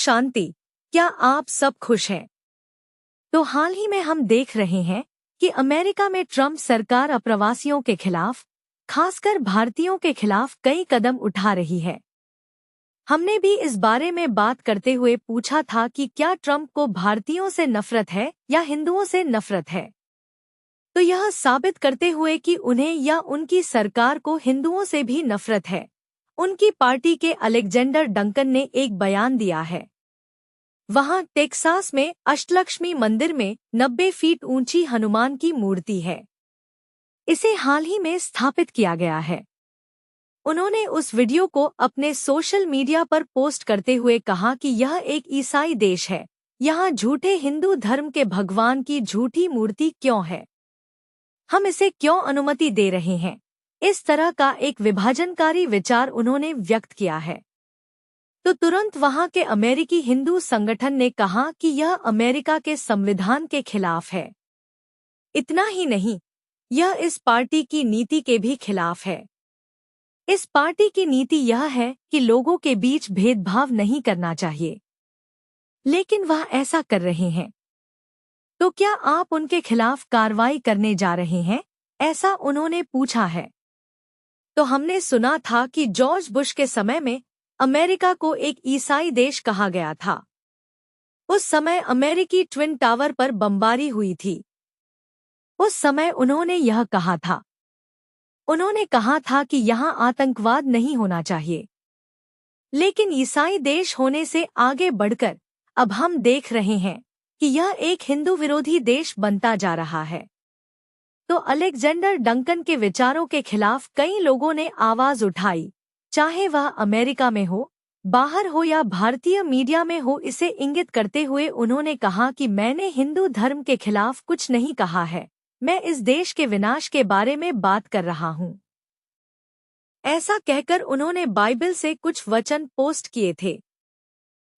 शांति। क्या आप सब खुश हैं? तो हाल ही में हम देख रहे हैं कि अमेरिका में ट्रंप सरकार अप्रवासियों के खिलाफ, खासकर भारतीयों के खिलाफ कई कदम उठा रही है। हमने भी इस बारे में बात करते हुए पूछा था कि क्या ट्रंप को भारतीयों से नफरत है या हिंदुओं से नफरत है। तो यह साबित करते हुए कि उन्हें या उनकी सरकार को हिंदुओं से भी नफरत है, उनकी पार्टी के अलेक्जेंडर डंकन ने एक बयान दिया है। वहां टेक्सास में अष्टलक्ष्मी मंदिर में 90 फीट ऊंची हनुमान की मूर्ति है। इसे हाल ही में स्थापित किया गया है। उन्होंने उस वीडियो को अपने सोशल मीडिया पर पोस्ट करते हुए कहा कि यह एक ईसाई देश है, यहाँ झूठे हिंदू धर्म के भगवान की झूठी मूर्ति क्यों है? हम इसे क्यों अनुमति दे रहे हैं? इस तरह का एक विभाजनकारी विचार उन्होंने व्यक्त किया है। तो तुरंत वहां के अमेरिकी हिंदू संगठन ने कहा कि यह अमेरिका के संविधान के खिलाफ है। इतना ही नहीं, यह इस पार्टी की नीति के भी खिलाफ है। इस पार्टी की नीति यह है कि लोगों के बीच भेदभाव नहीं करना चाहिए, लेकिन वह ऐसा कर रहे हैं। तो क्या आप उनके खिलाफ कार्रवाई करने जा रहे हैं? ऐसा उन्होंने पूछा है। तो हमने सुना था कि जॉर्ज बुश के समय में अमेरिका को एक ईसाई देश कहा गया था। उस समय अमेरिकी ट्विन टावर पर बमबारी हुई थी। उस समय उन्होंने यह कहा था। उन्होंने कहा था कि यहाँ आतंकवाद नहीं होना चाहिए। लेकिन ईसाई देश होने से आगे बढ़कर अब हम देख रहे हैं कि यह एक हिंदू विरोधी देश बनता जा रहा है। तो अलेक्जेंडर डंकन के विचारों के खिलाफ कई लोगों ने आवाज उठाई, चाहे वह अमेरिका में हो, बाहर हो या भारतीय मीडिया में हो। इसे इंगित करते हुए उन्होंने कहा कि मैंने हिंदू धर्म के खिलाफ कुछ नहीं कहा है, मैं इस देश के विनाश के बारे में बात कर रहा हूँ। ऐसा कहकर उन्होंने बाइबल से कुछ वचन पोस्ट किए थे।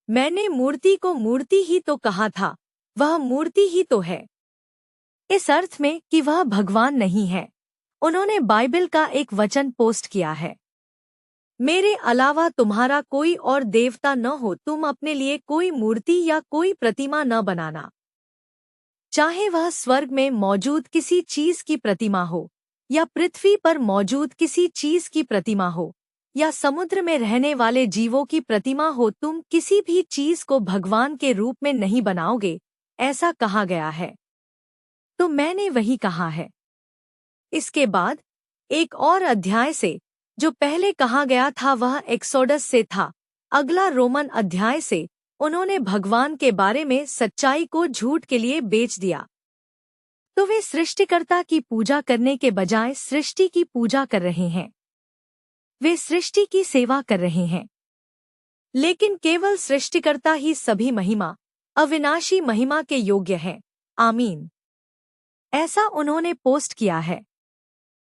मैंने मूर्ति को मूर्ति ही तो कहा था, वह मूर्ति ही तो है, इस अर्थ में कि वह भगवान नहीं है। उन्होंने बाइबल का एक वचन पोस्ट किया है, मेरे अलावा तुम्हारा कोई और देवता न हो, तुम अपने लिए कोई मूर्ति या कोई प्रतिमा न बनाना। चाहे वह स्वर्ग में मौजूद किसी चीज की प्रतिमा हो, या पृथ्वी पर मौजूद किसी चीज की प्रतिमा हो, या समुद्र में रहने वाले जीवों की प्रतिमा हो, तुम किसी भी चीज को भगवान के रूप में नहीं बनाओगे, ऐसा कहा गया है। तो मैंने वही कहा है। इसके बाद एक और अध्याय से, जो पहले कहा गया था वह एक्सोडस से था, अगला रोमन अध्याय से, उन्होंने भगवान के बारे में सच्चाई को झूठ के लिए बेच दिया। तो वे सृष्टिकर्ता की पूजा करने के बजाय सृष्टि की पूजा कर रहे हैं। वे सृष्टि की सेवा कर रहे हैं। लेकिन केवल सृष्टिकर्ता ही सभी महिमा, अविनाशी महिमा के योग्य है। आमीन। ऐसा उन्होंने पोस्ट किया है।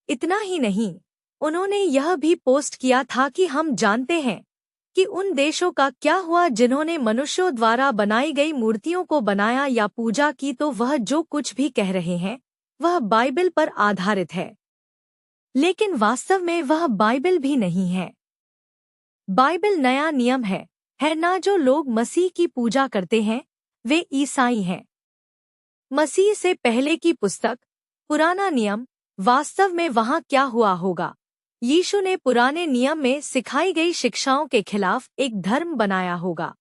इतना ही नहीं, उन्होंने यह भी पोस्ट किया था कि हम जानते हैं कि उन देशों का क्या हुआ जिन्होंने मनुष्यों द्वारा बनाई गई मूर्तियों को बनाया या पूजा की। तो वह जो कुछ भी कह रहे हैं वह बाइबल पर आधारित है, लेकिन वास्तव में वह बाइबल भी नहीं है। बाइबल नया नियम है ना। जो लोग मसीह की पूजा करते हैं वे ईसाई हैं। मसीह से पहले की पुस्तक पुराना नियम, वास्तव में वहाँ क्या हुआ होगा? यीशु ने पुराने नियम में सिखाई गई शिक्षाओं के खिलाफ एक धर्म बनाया होगा,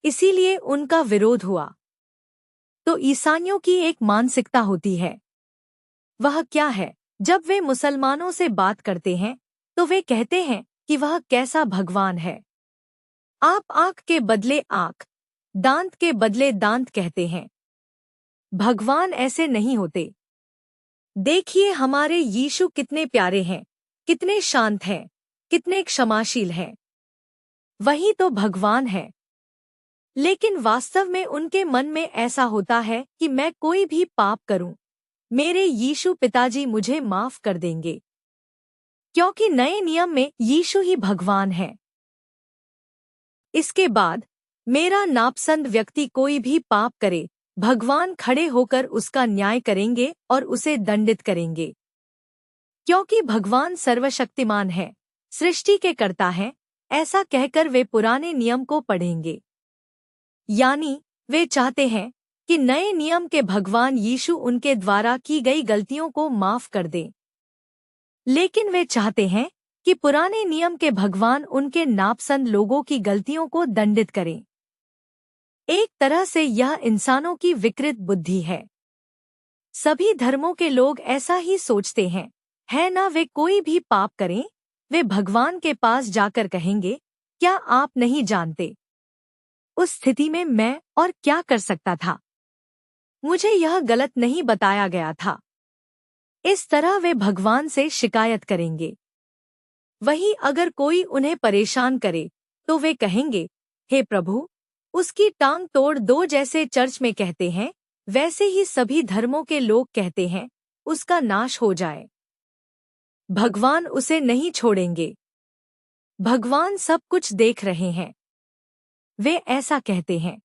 इसीलिए उनका विरोध हुआ। तो ईसाइयों की एक मानसिकता होती है। वह क्या है? जब वे मुसलमानों से बात करते हैं तो वे कहते हैं कि वह कैसा भगवान है। आप आँख के बदले आँख, दांत के बदले दांत कहते हैं। भगवान ऐसे नहीं होते। देखिए हमारे यीशु कितने प्यारे हैं, कितने शांत हैं, कितने क्षमाशील हैं। वही तो भगवान है। लेकिन वास्तव में उनके मन में ऐसा होता है कि मैं कोई भी पाप करूं, मेरे यीशु पिताजी मुझे माफ कर देंगे, क्योंकि नए नियम में यीशु ही भगवान है। इसके बाद मेरा नापसंद व्यक्ति कोई भी पाप करे, भगवान खड़े होकर उसका न्याय करेंगे और उसे दंडित करेंगे, क्योंकि भगवान सर्वशक्तिमान है, सृष्टि के कर्ता हैं। ऐसा कहकर वे पुराने नियम को पढ़ेंगे। यानी वे चाहते हैं कि नए नियम के भगवान यीशु उनके द्वारा की गई गलतियों को माफ कर दें। लेकिन वे चाहते हैं कि पुराने नियम के भगवान उनके नापसंद लोगों की गलतियों को दंडित करें। एक तरह से यह इंसानों की विकृत बुद्धि है। सभी धर्मों के लोग ऐसा ही सोचते हैं, है ना? वे कोई भी पाप करें, वे भगवान के पास जाकर कहेंगे, क्या आप नहीं जानते? उस स्थिति में मैं और क्या कर सकता था? मुझे यह गलत नहीं बताया गया था। इस तरह वे भगवान से शिकायत करेंगे। वहीं अगर कोई उन्हें परेशान करे तो वे कहेंगे, हे प्रभु, उसकी टांग तोड़ दो। जैसे चर्च में कहते हैं, वैसे ही सभी धर्मों के लोग कहते हैं, उसका नाश हो जाए। भगवान उसे नहीं छोड़ेंगे। भगवान सब कुछ देख रहे हैं। वे ऐसा कहते हैं।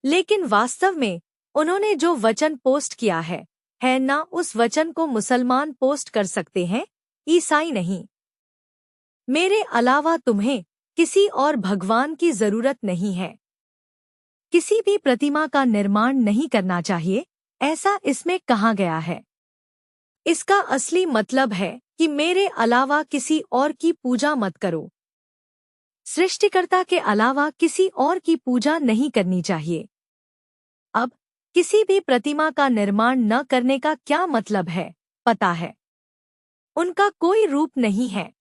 लेकिन वास्तव में उन्होंने जो वचन पोस्ट किया है ना, उस वचन को मुसलमान पोस्ट कर सकते हैं, ईसाई नहीं। मेरे अलावा तुम्हें किसी और भगवान की जरूरत नहीं है। किसी भी प्रतिमा का निर्माण नहीं करना चाहिए, ऐसा इसमें कहा गया है। इसका असली मतलब है कि मेरे अलावा किसी और की पूजा मत करो। सृष्टिकर्ता के अलावा किसी और की पूजा नहीं करनी चाहिए। अब किसी भी प्रतिमा का निर्माण न करने का क्या मतलब है, पता है? उनका कोई रूप नहीं है।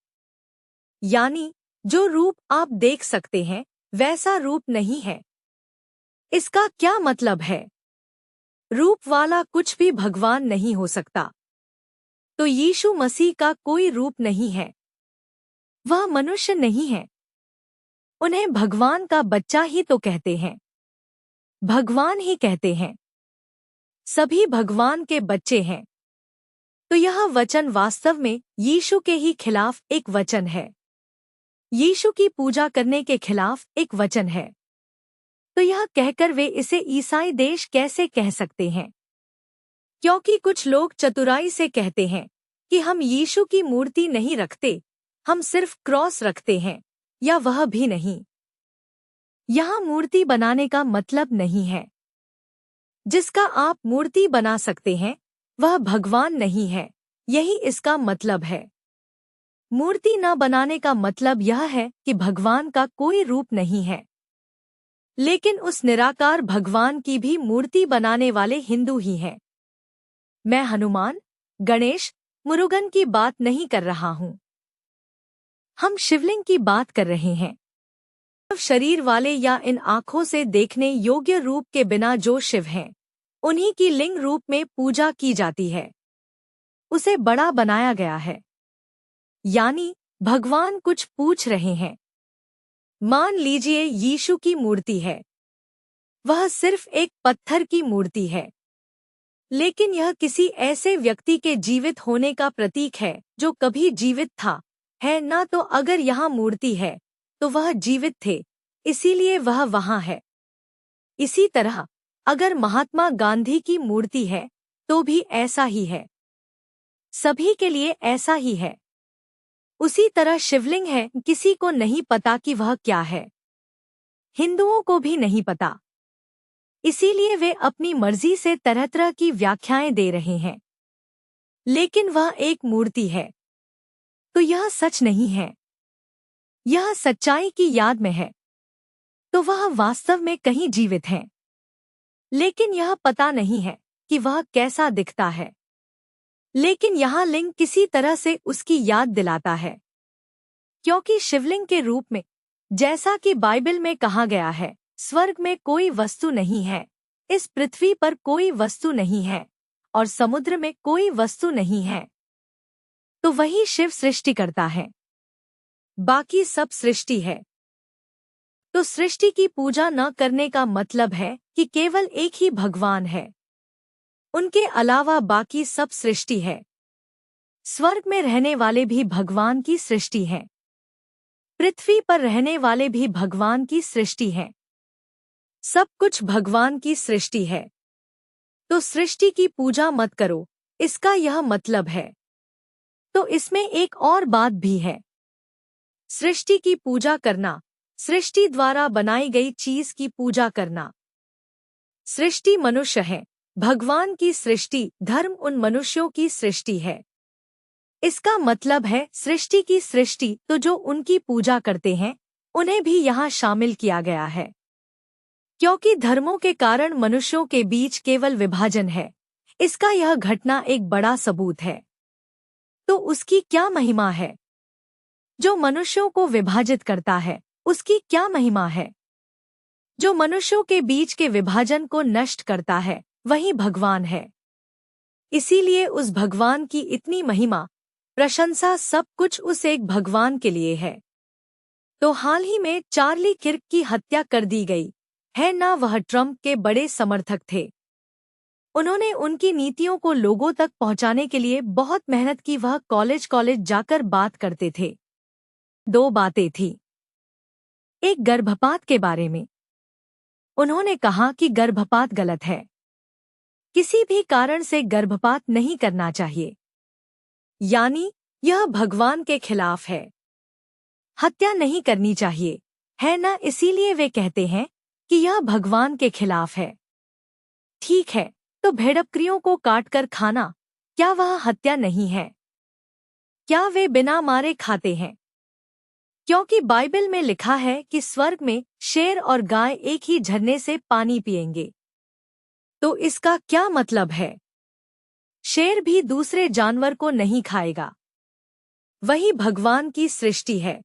यानी जो रूप आप देख सकते हैं, वैसा रूप नहीं है। इसका क्या मतलब है? रूप वाला कुछ भी भगवान नहीं हो सकता। तो यीशु मसीह का कोई रूप नहीं है। वह मनुष्य नहीं है। उन्हें भगवान का बच्चा ही तो कहते हैं। भगवान ही कहते हैं। सभी भगवान के बच्चे हैं। तो यह वचन वास्तव में यीशु के ही खिलाफ एक वचन है। यीशु की पूजा करने के खिलाफ एक वचन है। तो यह कहकर वे इसे ईसाई देश कैसे कह सकते हैं? क्योंकि कुछ लोग चतुराई से कहते हैं कि हम यीशु की मूर्ति नहीं रखते, हम सिर्फ क्रॉस रखते हैं, या वह भी नहीं। यहाँ मूर्ति बनाने का मतलब नहीं है। जिसका आप मूर्ति बना सकते हैं, वह भगवान नहीं है, यही इसका मतलब है। मूर्ति न बनाने का मतलब यह है कि भगवान का कोई रूप नहीं है। लेकिन उस निराकार भगवान की भी मूर्ति बनाने वाले हिंदू ही हैं। मैं हनुमान, गणेश, मुरुगन की बात नहीं कर रहा हूँ। हम शिवलिंग की बात कर रहे हैं। शरीर वाले या इन आँखों से देखने योग्य रूप के बिना जो शिव हैं, उन्हीं की लिंग रूप में पूजा की जाती है। उसे बड़ा बनाया गया है। यानी भगवान कुछ पूछ रहे हैं। मान लीजिए यीशु की मूर्ति है। वह सिर्फ एक पत्थर की मूर्ति है। लेकिन यह किसी ऐसे व्यक्ति के जीवित होने का प्रतीक है जो कभी जीवित था, है ना? तो अगर यहाँ मूर्ति है तो वह जीवित थे, इसीलिए वह वहाँ है। इसी तरह अगर महात्मा गांधी की मूर्ति है तो भी ऐसा ही है। सभी के लिए ऐसा ही है। उसी तरह शिवलिंग है, किसी को नहीं पता कि वह क्या है। हिंदुओं को भी नहीं पता। इसीलिए वे अपनी मर्जी से तरह तरह की व्याख्याएं दे रहे हैं। लेकिन वह एक मूर्ति है। तो यह सच नहीं है। यह सच्चाई की याद में है। तो वह वास्तव में कहीं जीवित है। लेकिन यह पता नहीं है कि वह कैसा दिखता है। लेकिन यहाँ लिंग किसी तरह से उसकी याद दिलाता है। क्योंकि शिवलिंग के रूप में, जैसा कि बाइबल में कहा गया है, स्वर्ग में कोई वस्तु नहीं है, इस पृथ्वी पर कोई वस्तु नहीं है, और समुद्र में कोई वस्तु नहीं है। तो वही शिव सृष्टि करता है। बाकी सब सृष्टि है। तो सृष्टि की पूजा न करने का मतलब है कि केवल एक ही भगवान है। उनके अलावा बाकी सब सृष्टि है। स्वर्ग में रहने वाले भी भगवान की सृष्टि है। पृथ्वी पर रहने वाले भी भगवान की सृष्टि है। सब कुछ भगवान की सृष्टि है। तो सृष्टि की पूजा मत करो, इसका यह मतलब है। तो इसमें एक और बात भी है। सृष्टि की पूजा करना सृष्टि द्वारा बनाई गई चीज की पूजा करना। सृष्टि मनुष्य है, भगवान की सृष्टि, धर्म उन मनुष्यों की सृष्टि है। इसका मतलब है सृष्टि की सृष्टि, तो जो उनकी पूजा करते हैं उन्हें भी यहाँ शामिल किया गया है। क्योंकि धर्मों के कारण मनुष्यों के बीच केवल विभाजन है, इसका यह घटना एक बड़ा सबूत है। तो उसकी क्या महिमा है? जो मनुष्यों को विभाजित करता है उसकी क्या महिमा है? जो मनुष्यों के बीच के विभाजन को नष्ट करता है वही भगवान है। इसीलिए उस भगवान की इतनी महिमा, प्रशंसा, सब कुछ उस एक भगवान के लिए है। तो हाल ही में चार्ली किर्क की हत्या कर दी गई है ना। वह ट्रंप के बड़े समर्थक थे। उन्होंने उनकी नीतियों को लोगों तक पहुंचाने के लिए बहुत मेहनत की। वह कॉलेज कॉलेज जाकर बात करते थे। दो बातें थी। एक, गर्भपात के बारे में। उन्होंने कहा कि गर्भपात गलत है, किसी भी कारण से गर्भपात नहीं करना चाहिए, यानी यह भगवान के खिलाफ है। हत्या नहीं करनी चाहिए, है ना। इसीलिए वे कहते हैं कि यह भगवान के खिलाफ है। ठीक है, तो भेड़बकरियों को काटकर खाना, क्या वह हत्या नहीं है? क्या वे बिना मारे खाते हैं? क्योंकि बाइबल में लिखा है कि स्वर्ग में शेर और गाय एक ही झरने से पानी पिएंगे। तो इसका क्या मतलब है? शेर भी दूसरे जानवर को नहीं खाएगा। वही भगवान की सृष्टि है।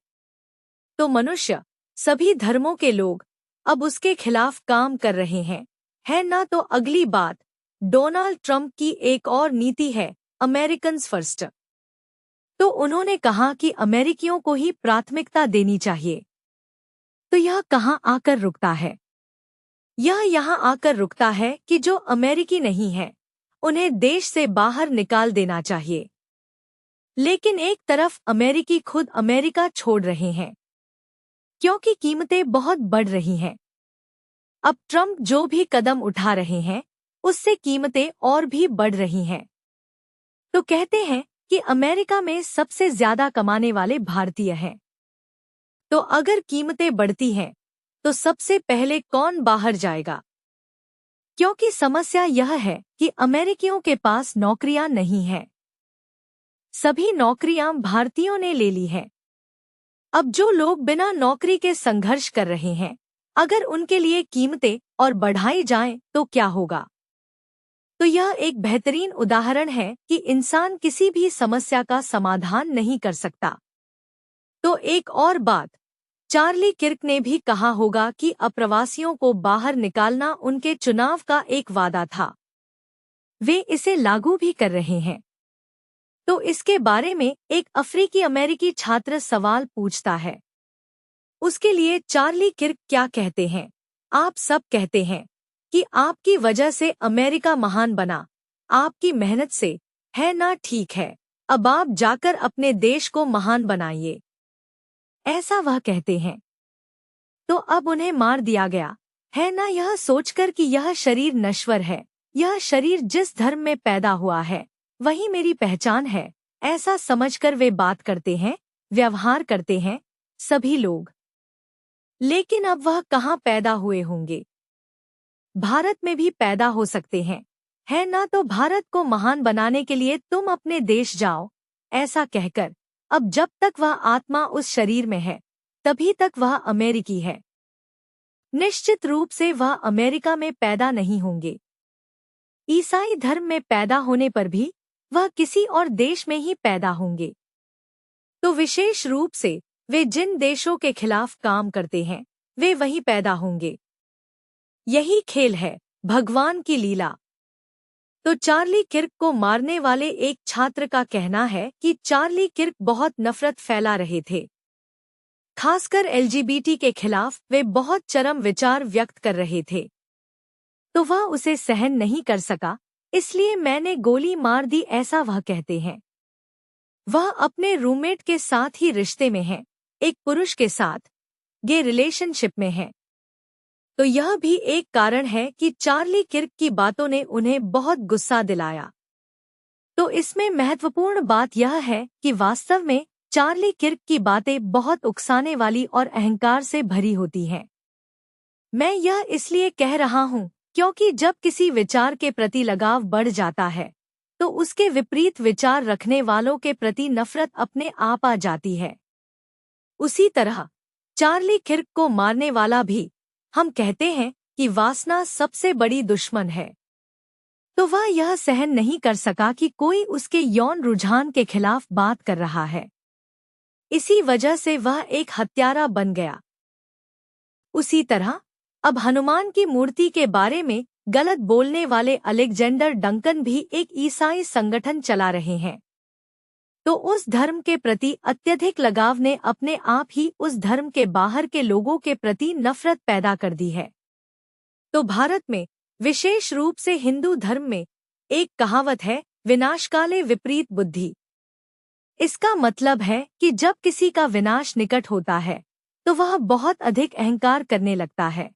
तो मनुष्य, सभी धर्मों के लोग अब उसके खिलाफ काम कर रहे हैं, है ना। तो अगली बात, डोनाल्ड ट्रंप की एक और नीति है, अमेरिकन्स फर्स्ट। तो उन्होंने कहा कि अमेरिकियों को ही प्राथमिकता देनी चाहिए। तो यह कहाँ आकर रुकता है? यह यहाँ आकर रुकता है कि जो अमेरिकी नहीं है उन्हें देश से बाहर निकाल देना चाहिए। लेकिन एक तरफ अमेरिकी खुद अमेरिका छोड़ रहे हैं क्योंकि कीमतें बहुत बढ़ रही हैं। अब ट्रंप जो भी कदम उठा रहे हैं उससे कीमतें और भी बढ़ रही हैं। तो कहते हैं कि अमेरिका में सबसे ज्यादा कमाने वाले भारतीय हैं। तो अगर कीमतें बढ़ती हैं तो सबसे पहले कौन बाहर जाएगा? क्योंकि समस्या यह है कि अमेरिकियों के पास नौकरियां नहीं हैं। सभी नौकरियां भारतीयों ने ले ली हैं। अब जो लोग बिना नौकरी के संघर्ष कर रहे हैं, अगर उनके लिए कीमतें और बढ़ाई जाएं तो क्या होगा? तो यह एक बेहतरीन उदाहरण है कि इंसान किसी भी समस्या का समाधान नहीं कर सकता। तो एक और बात, चार्ली किर्क ने भी कहा होगा कि अप्रवासियों को बाहर निकालना उनके चुनाव का एक वादा था। वे इसे लागू भी कर रहे हैं। तो इसके बारे में एक अफ्रीकी अमेरिकी छात्र सवाल पूछता है। उसके लिए चार्ली किर्क क्या कहते हैं? आप सब कहते हैं कि आपकी वजह से अमेरिका महान बना, आपकी मेहनत से, है ना। ठीक है, अब आप जाकर अपने देश को महान बनाइए, ऐसा वह कहते हैं। तो अब उन्हें मार दिया गया, है ना, यह सोचकर कि यह शरीर नश्वर है। यह शरीर जिस धर्म में पैदा हुआ है वही मेरी पहचान है, ऐसा समझकर वे बात करते हैं, व्यवहार करते हैं, सभी लोग। लेकिन अब वह कहाँ पैदा हुए होंगे? भारत में भी पैदा हो सकते हैं, है ना। तो भारत को महान बनाने के लिए तुम अपने देश जाओ, ऐसा कहकर अब जब तक वह आत्मा उस शरीर में है तभी तक वह अमेरिकी है। निश्चित रूप से वह अमेरिका में पैदा नहीं होंगे। ईसाई धर्म में पैदा होने पर भी वह किसी और देश में ही पैदा होंगे। तो विशेष रूप से वे जिन देशों के खिलाफ काम करते हैं वे वहीं पैदा होंगे। यही खेल है, भगवान की लीला। तो चार्ली किर्क को मारने वाले एक छात्र का कहना है कि चार्ली किर्क बहुत नफरत फैला रहे थे, खासकर एलजीबीटी के खिलाफ वे बहुत चरम विचार व्यक्त कर रहे थे। तो वह उसे सहन नहीं कर सका, इसलिए मैंने गोली मार दी, ऐसा वह कहते हैं। वह अपने रूममेट के साथ ही रिश्ते में है, एक पुरुष के साथ गे रिलेशनशिप में है। तो यह भी एक कारण है कि चार्ली किर्क की बातों ने उन्हें बहुत गुस्सा दिलाया। तो इसमें महत्वपूर्ण बात यह है कि वास्तव में चार्ली किर्क की बातें बहुत उकसाने वाली और अहंकार से भरी होती हैं। मैं यह इसलिए कह रहा हूँ क्योंकि जब किसी विचार के प्रति लगाव बढ़ जाता है तो उसके विपरीत विचार रखने वालों के प्रति नफरत अपने आप आ जाती है। उसी तरह चार्ली किर्क को मारने वाला भी, हम कहते हैं कि वासना सबसे बड़ी दुश्मन है, तो वह यह सहन नहीं कर सका कि कोई उसके यौन रुझान के खिलाफ बात कर रहा है। इसी वजह से वह एक हत्यारा बन गया। उसी तरह अब हनुमान की मूर्ति के बारे में गलत बोलने वाले अलेक्जेंडर डंकन भी एक ईसाई संगठन चला रहे हैं। तो उस धर्म के प्रति अत्यधिक लगाव ने अपने आप ही उस धर्म के बाहर के लोगों के प्रति नफरत पैदा कर दी है। तो भारत में, विशेष रूप से हिंदू धर्म में, एक कहावत है, विनाशकाले विपरीत बुद्धि। इसका मतलब है कि जब किसी का विनाश निकट होता है तो वह बहुत अधिक अहंकार करने लगता है,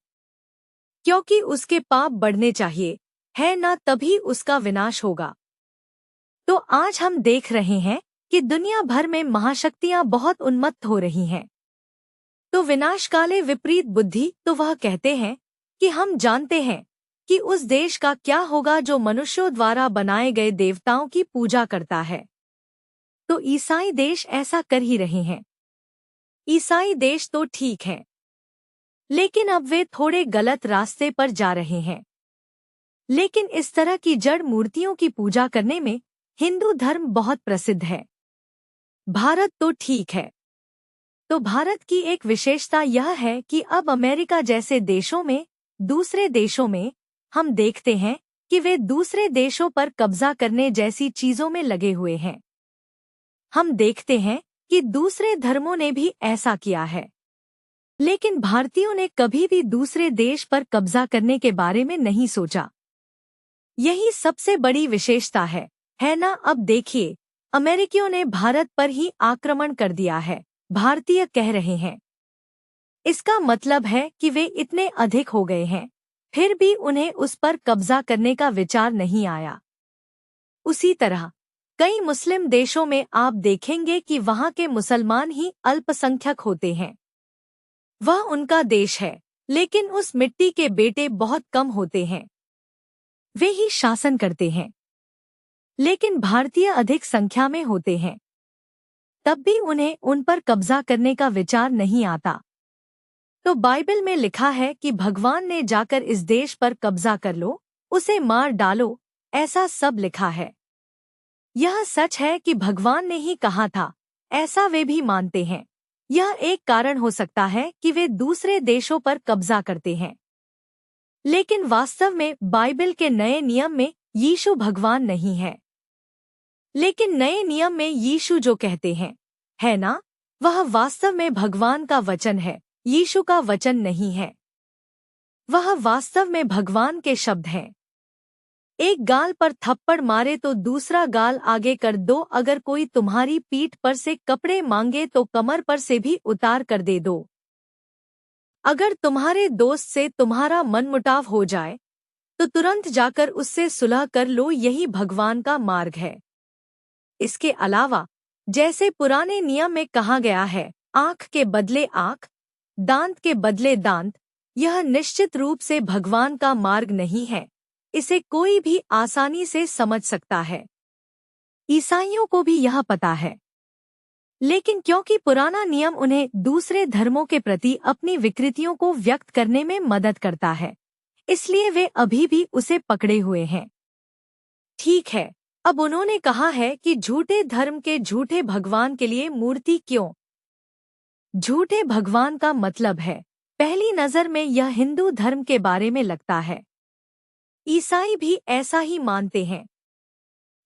क्योंकि उसके पाप बढ़ने चाहिए है ना, तभी उसका विनाश होगा। तो आज हम देख रहे हैं कि दुनिया भर में महाशक्तियां बहुत उन्मत्त हो रही हैं। तो विनाशकाले विपरीत बुद्धि, तो वह कहते हैं कि हम जानते हैं कि उस देश का क्या होगा जो मनुष्यों द्वारा बनाए गए देवताओं की पूजा करता है। तो ईसाई देश ऐसा कर ही रहे हैं। ईसाई देश तो ठीक है, लेकिन अब वे थोड़े गलत रास्ते पर जा रहे हैं। लेकिन इस तरह की जड़ मूर्तियों की पूजा करने में हिंदू धर्म बहुत प्रसिद्ध है। भारत तो ठीक है। तो भारत की एक विशेषता यह है कि अब अमेरिका जैसे देशों में, दूसरे देशों में, हम देखते हैं कि वे दूसरे देशों पर कब्जा करने जैसी चीजों में लगे हुए हैं। हम देखते हैं कि दूसरे धर्मों ने भी ऐसा किया है, लेकिन भारतीयों ने कभी भी दूसरे देश पर कब्जा करने के बारे में नहीं सोचा। यही सबसे बड़ी विशेषता है ना। अब देखिए, अमेरिकियों ने भारत पर ही आक्रमण कर दिया है, भारतीय कह रहे हैं। इसका मतलब है कि वे इतने अधिक हो गए हैं, फिर भी उन्हें उस पर कब्जा करने का विचार नहीं आया। उसी तरह कई मुस्लिम देशों में आप देखेंगे कि वहां के मुसलमान ही अल्पसंख्यक होते हैं। वह उनका देश है, लेकिन उस मिट्टी के बेटे बहुत कम होते हैं। वे ही शासन करते हैं, लेकिन भारतीय अधिक संख्या में होते हैं, तब भी उन्हें उन पर कब्जा करने का विचार नहीं आता। तो बाइबल में लिखा है कि भगवान ने जाकर इस देश पर कब्जा कर लो, उसे मार डालो, ऐसा सब लिखा है। यह सच है कि भगवान ने ही कहा था, ऐसा वे भी मानते हैं। यह एक कारण हो सकता है कि वे दूसरे देशों पर कब्जा करते हैं, लेकिन वास्तव में बाइबल के नए नियम में यीशु भगवान नहीं है। लेकिन नए नियम में यीशु जो कहते हैं, है ना, वह वास्तव में भगवान का वचन है, यीशु का वचन नहीं है। वह वास्तव में भगवान के शब्द हैं। एक गाल पर थप्पड़ मारे तो दूसरा गाल आगे कर दो। अगर कोई तुम्हारी पीठ पर से कपड़े मांगे तो कमर पर से भी उतार कर दे दो। अगर तुम्हारे दोस्त से तुम्हारा मनमुटाव हो जाए तो तुरंत जाकर उससे सुलह कर लो, यही भगवान का मार्ग है। इसके अलावा, जैसे पुराने नियम में कहा गया है, आंख के बदले आंख, दांत के बदले दांत, यह निश्चित रूप से भगवान का मार्ग नहीं है। इसे कोई भी आसानी से समझ सकता है। ईसाइयों को भी यह पता है, लेकिन क्योंकि पुराना नियम उन्हें दूसरे धर्मों के प्रति अपनी विकृतियों को व्यक्त करने में मदद करता है, इसलिए वे अभी भी उसे पकड़े हुए हैं। ठीक है, अब उन्होंने कहा है कि झूठे धर्म के झूठे भगवान के लिए मूर्ति क्यों? झूठे भगवान का मतलब है, पहली नजर में यह हिंदू धर्म के बारे में लगता है। ईसाई भी ऐसा ही मानते हैं।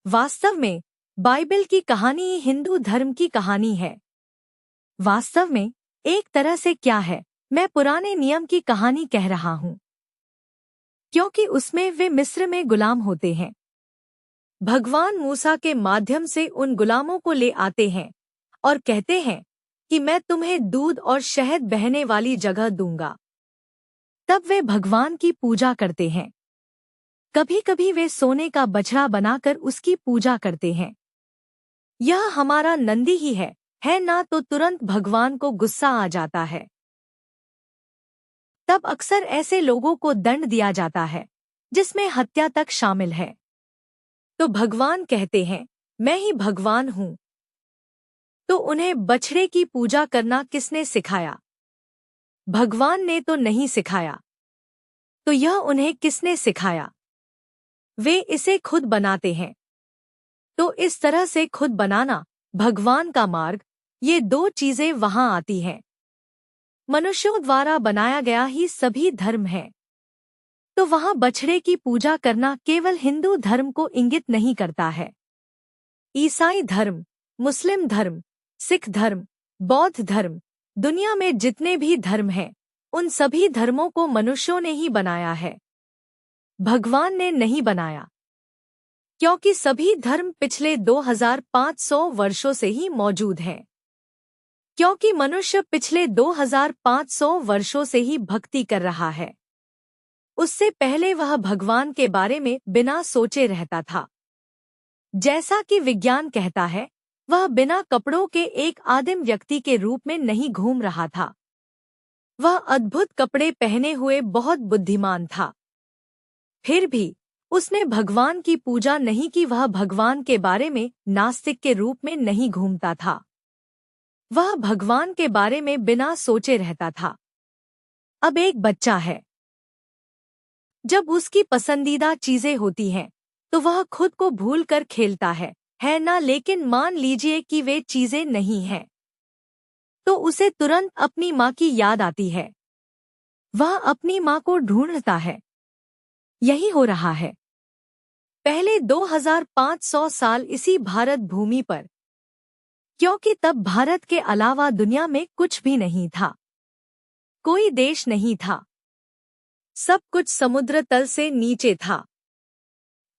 वास्तव में बाइबल की कहानी ही हिंदू धर्म की कहानी है। वास्तव में एक तरह से क्या है, मैं पुराने नियम की कहानी कह रहा हूँ, क्योंकि उसमें वे मिस्र में गुलाम होते हैं। भगवान मूसा के माध्यम से उन गुलामों को ले आते हैं और कहते हैं कि मैं तुम्हें दूध और शहद बहने वाली जगह दूंगा। तब वे भगवान की पूजा करते हैं। कभी कभी वे सोने का बछड़ा बनाकर उसकी पूजा करते हैं। यह हमारा नंदी ही है, है ना, तो तुरंत भगवान को गुस्सा आ जाता है। तब अक्सर ऐसे लोगों को दंड दिया जाता है जिसमें हत्या तक शामिल है। तो भगवान कहते हैं, मैं ही भगवान हूँ। तो उन्हें बछड़े की पूजा करना किसने सिखाया? भगवान ने तो नहीं सिखाया। तो यह उन्हें किसने सिखाया? वे इसे खुद बनाते हैं। तो इस तरह से खुद बनाना, भगवान का मार्ग, ये दो चीजें वहां आती हैं। मनुष्यों द्वारा बनाया गया ही सभी धर्म है। तो वहां बछड़े की पूजा करना केवल हिंदू धर्म को इंगित नहीं करता है। ईसाई धर्म, मुस्लिम धर्म, सिख धर्म, बौद्ध धर्म, दुनिया में जितने भी धर्म हैं, उन सभी धर्मों को मनुष्यों ने ही बनाया है। भगवान ने नहीं बनाया। क्योंकि सभी धर्म पिछले 2500 वर्षों से ही मौजूद हैं। क्योंकि मनुष्य पिछले 2500 वर्षों से ही भक्ति कर रहा है। उससे पहले वह भगवान के बारे में बिना सोचे रहता था। जैसा कि विज्ञान कहता है, वह बिना कपड़ों के एक आदिम व्यक्ति के रूप में नहीं घूम रहा था। वह अद्भुत कपड़े पहने हुए बहुत बुद्धिमान था। फिर भी उसने भगवान की पूजा नहीं की। वह भगवान के बारे में नास्तिक के रूप में नहीं घूमता था। वह भगवान के बारे में बिना सोचे रहता था। अब एक बच्चा है। जब उसकी पसंदीदा चीजें होती हैं, तो वह खुद को भूलकर खेलता है ना? लेकिन मान लीजिए कि वे चीजें नहीं हैं, तो उसे तुरंत अपनी माँ की याद आती है। वह अपनी माँ को ढूंढता है। यही हो रहा है पहले 2500 साल इसी भारत भूमि पर, क्योंकि तब भारत के अलावा दुनिया में कुछ भी नहीं था। कोई देश नहीं था। सब कुछ समुद्र तल से नीचे था।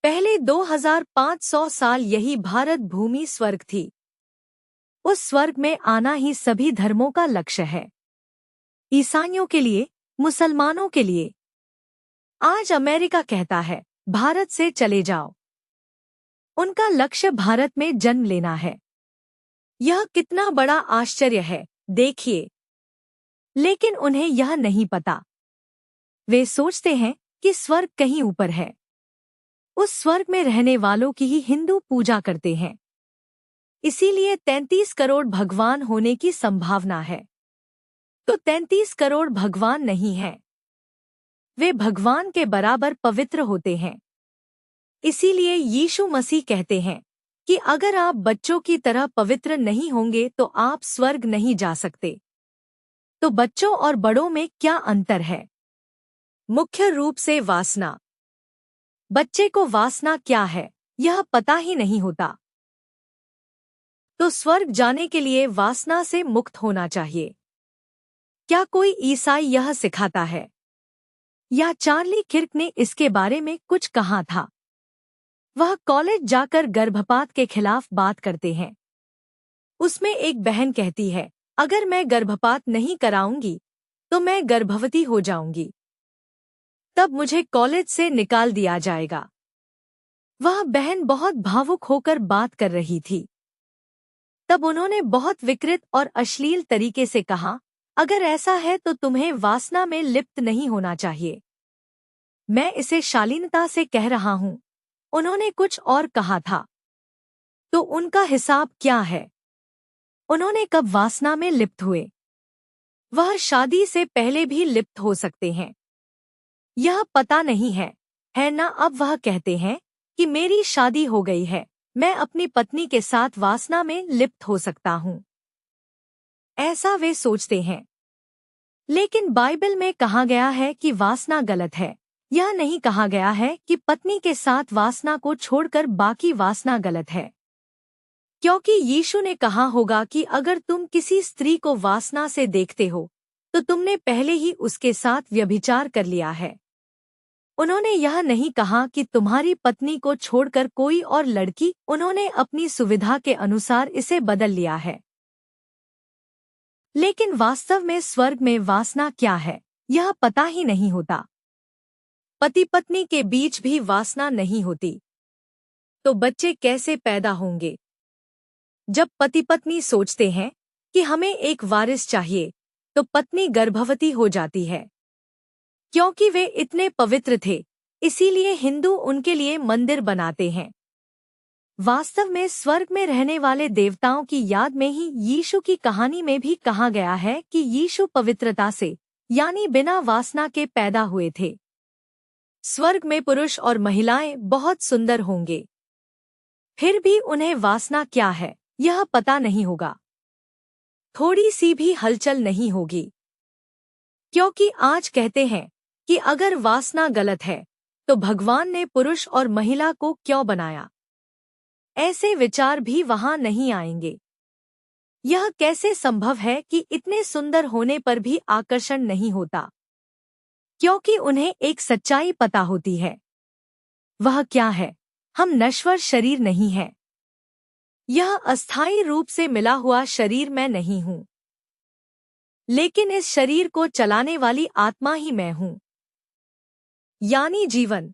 पहले 2500 साल यही भारत भूमि स्वर्ग थी। उस स्वर्ग में आना ही सभी धर्मों का लक्ष्य है। ईसाइयों के लिए, मुसलमानों के लिए। आज अमेरिका कहता है, भारत से चले जाओ। उनका लक्ष्य भारत में जन्म लेना है। यह कितना बड़ा आश्चर्य है, देखिए। लेकिन उन्हें यह नहीं पता। वे सोचते हैं कि स्वर्ग कहीं ऊपर है। उस स्वर्ग में रहने वालों की ही हिंदू पूजा करते हैं। इसीलिए 33 करोड़ भगवान होने की संभावना है। तो 33 करोड़ भगवान नहीं हैं। वे भगवान के बराबर पवित्र होते हैं। इसीलिए यीशु मसीह कहते हैं कि अगर आप बच्चों की तरह पवित्र नहीं होंगे तो आप स्वर्ग नहीं जा सकते। तो बच्चों और बड़ों में क्या अंतर है? मुख्य रूप से वासना। बच्चे को वासना क्या है, यह पता ही नहीं होता। तो स्वर्ग जाने के लिए वासना से मुक्त होना चाहिए। क्या कोई ईसाई यह सिखाता है? या चार्ली किर्क ने इसके बारे में कुछ कहा था? वह कॉलेज जाकर गर्भपात के खिलाफ बात करते हैं। उसमें एक बहन कहती है, अगर मैं गर्भपात नहीं कराऊंगी तो मैं गर्भवती हो जाऊंगी। तब मुझे कॉलेज से निकाल दिया जाएगा। वह बहन बहुत भावुक होकर बात कर रही थी। तब उन्होंने बहुत विकृत और अश्लील तरीके से कहा, अगर ऐसा है तो तुम्हें वासना में लिप्त नहीं होना चाहिए। मैं इसे शालीनता से कह रहा हूं। उन्होंने कुछ और कहा था। तो उनका हिसाब क्या है? उन्होंने कब वासना में लिप्त हुए? वह शादी से पहले भी लिप्त हो सकते हैं। यह पता नहीं है ना? अब वह कहते हैं कि मेरी शादी हो गई है, मैं अपनी पत्नी के साथ वासना में लिप्त हो सकता हूं। ऐसा वे सोचते हैं। लेकिन बाइबल में कहा गया है कि वासना गलत है। यह नहीं कहा गया है कि पत्नी के साथ वासना को छोड़कर बाकी वासना गलत है। क्योंकि यीशु ने कहा होगा कि अगर तुम किसी स्त्री को वासना से देखते हो तो तुमने पहले ही उसके साथ व्यभिचार कर लिया है। उन्होंने यह नहीं कहा कि तुम्हारी पत्नी को छोड़कर कोई और लड़की। उन्होंने अपनी सुविधा के अनुसार इसे बदल लिया है। लेकिन वास्तव में स्वर्ग में वासना क्या है, यह पता ही नहीं होता। पति पत्नी के बीच भी वासना नहीं होती। तो बच्चे कैसे पैदा होंगे? जब पति पत्नी सोचते हैं कि हमें एक वारिस चाहिए, तो पत्नी गर्भवती हो जाती है। क्योंकि वे इतने पवित्र थे, इसीलिए हिंदू उनके लिए मंदिर बनाते हैं। वास्तव में स्वर्ग में रहने वाले देवताओं की याद में ही यीशु की कहानी में भी कहा गया है कि यीशु पवित्रता से, यानी बिना वासना के पैदा हुए थे। स्वर्ग में पुरुष और महिलाएं बहुत सुंदर होंगे, फिर भी उन्हें वासना क्या है यह पता नहीं होगा। थोड़ी सी भी हलचल नहीं होगी, क्योंकि आज कहते हैं कि अगर वासना गलत है तो भगवान ने पुरुष और महिला को क्यों बनाया। ऐसे विचार भी वहां नहीं आएंगे। यह कैसे संभव है कि इतने सुंदर होने पर भी आकर्षण नहीं होता? क्योंकि उन्हें एक सच्चाई पता होती है। वह क्या है? हम नश्वर शरीर नहीं है। यह अस्थायी रूप से मिला हुआ शरीर मैं नहीं हूँ, लेकिन इस शरीर को चलाने वाली आत्मा ही मैं हूँ, यानी जीवन।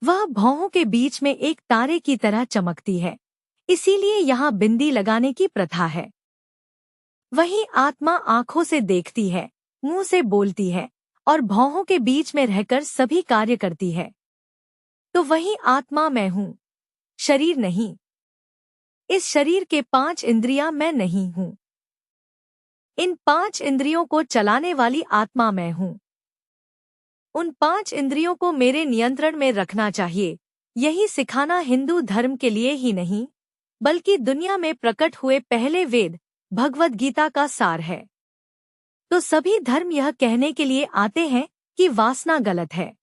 वह भौहों के बीच में एक तारे की तरह चमकती है, इसीलिए यहाँ बिंदी लगाने की प्रथा है। वही आत्मा आंखों से देखती है, मुंह से बोलती है और भौहों के बीच में रहकर सभी कार्य करती है। तो वही आत्मा मैं हूँ, शरीर नहीं। इस शरीर के 5 इंद्रियां मैं नहीं हूँ। इन 5 इंद्रियों को चलाने वाली आत्मा मैं हूँ। उन 5 इंद्रियों को मेरे नियंत्रण में रखना चाहिए। यही सिखाना हिंदू धर्म के लिए ही नहीं, बल्कि दुनिया में प्रकट हुए पहले वेद भगवद गीता का सार है। तो सभी धर्म यह कहने के लिए आते हैं कि वासना गलत है।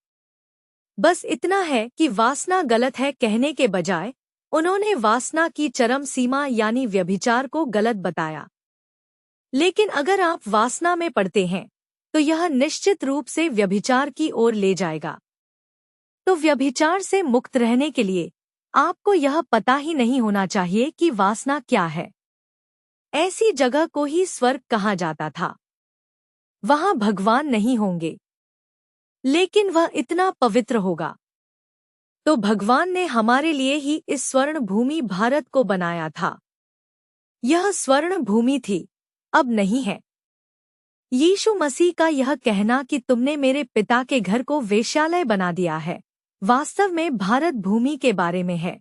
बस इतना है कि वासना गलत है कहने के बजाय उन्होंने वासना की चरम सीमा यानी व्यभिचार को गलत बताया। लेकिन अगर आप वासना में पड़ते हैं तो यह निश्चित रूप से व्यभिचार की ओर ले जाएगा। तो व्यभिचार से मुक्त रहने के लिए आपको यह पता ही नहीं होना चाहिए कि वासना क्या है। ऐसी जगह को ही स्वर्ग कहा जाता था। वहां भगवान नहीं होंगे, लेकिन वह इतना पवित्र होगा। तो भगवान ने हमारे लिए ही इस स्वर्ण भूमि भारत को बनाया था। यह स्वर्ण भूमि थी, अब नहीं है। यीशु मसीह का यह कहना कि तुमने मेरे पिता के घर को वेश्यालय बना दिया है, वास्तव में भारत भूमि के बारे में है।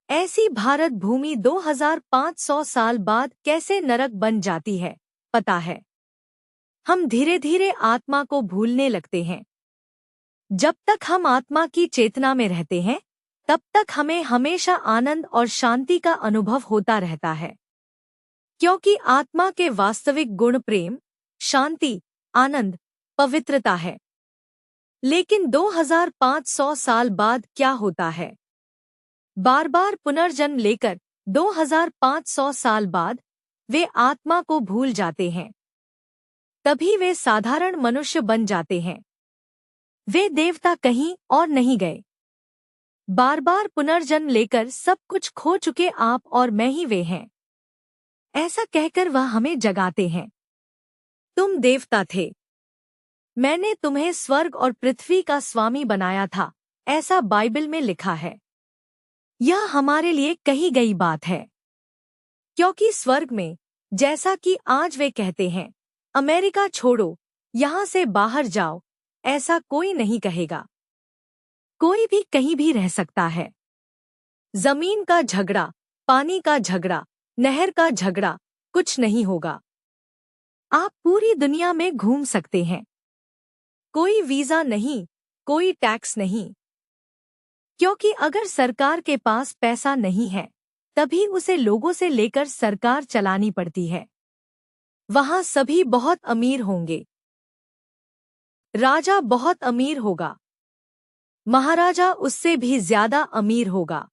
ऐसी भारत भूमि 2500 साल बाद कैसे नरक बन जाती है, पता है? हम धीरे धीरे आत्मा को भूलने लगते हैं। जब तक हम आत्मा की चेतना में रहते हैं, तब तक हमें हमेशा आनंद और शांति का अनुभव होता रहता है। क्योंकि आत्मा के वास्तविक गुण प्रेम, शांति, आनंद, पवित्रता है। लेकिन 2500 साल बाद क्या होता है? बार बार पुनर्जन्म लेकर 2500 साल बाद वे आत्मा को भूल जाते हैं। तभी वे साधारण मनुष्य बन जाते हैं। वे देवता कहीं और नहीं गए। बार बार पुनर्जन्म लेकर सब कुछ खो चुके आप और मैं ही वे हैं, ऐसा कहकर वह हमें जगाते हैं। तुम देवता थे, मैंने तुम्हें स्वर्ग और पृथ्वी का स्वामी बनाया था, ऐसा बाइबल में लिखा है। यह हमारे लिए कही गई बात है। क्योंकि स्वर्ग में, जैसा कि आज वे कहते हैं, अमेरिका छोड़ो, यहाँ से बाहर जाओ, ऐसा कोई नहीं कहेगा। कोई भी कहीं भी रह सकता है। जमीन का झगड़ा, पानी का झगड़ा, नहर का झगड़ा कुछ नहीं होगा। आप पूरी दुनिया में घूम सकते हैं। कोई वीजा नहीं, कोई टैक्स नहीं। क्योंकि अगर सरकार के पास पैसा नहीं है, तभी उसे लोगों से लेकर सरकार चलानी पड़ती है। वहां सभी बहुत अमीर होंगे। राजा बहुत अमीर होगा, महाराजा उससे भी ज्यादा अमीर होगा।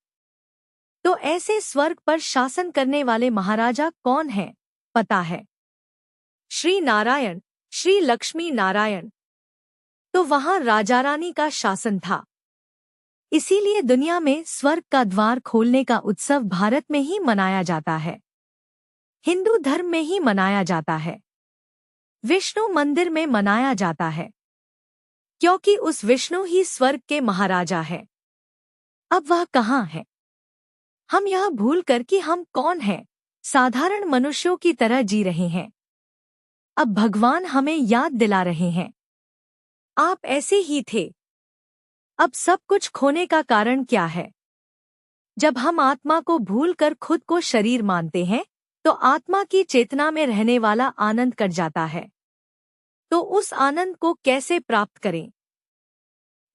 तो ऐसे स्वर्ग पर शासन करने वाले महाराजा कौन हैं, पता है? श्री नारायण, श्री लक्ष्मी नारायण। तो वहां राजा रानी का शासन था। इसीलिए दुनिया में स्वर्ग का द्वार खोलने का उत्सव भारत में ही मनाया जाता है, हिंदू धर्म में ही मनाया जाता है, विष्णु मंदिर में मनाया जाता है, क्योंकि उस विष्णु ही स्वर्ग के महाराजा है। अब वह कहाँ है? हम यह भूलकर कि हम कौन हैं, साधारण मनुष्यों की तरह जी रहे हैं। अब भगवान हमें याद दिला रहे हैं, आप ऐसे ही थे। अब सब कुछ खोने का कारण क्या है? जब हम आत्मा को भूलकर खुद को शरीर मानते हैं, तो आत्मा की चेतना में रहने वाला आनंद कट जाता है। तो उस आनंद को कैसे प्राप्त करें?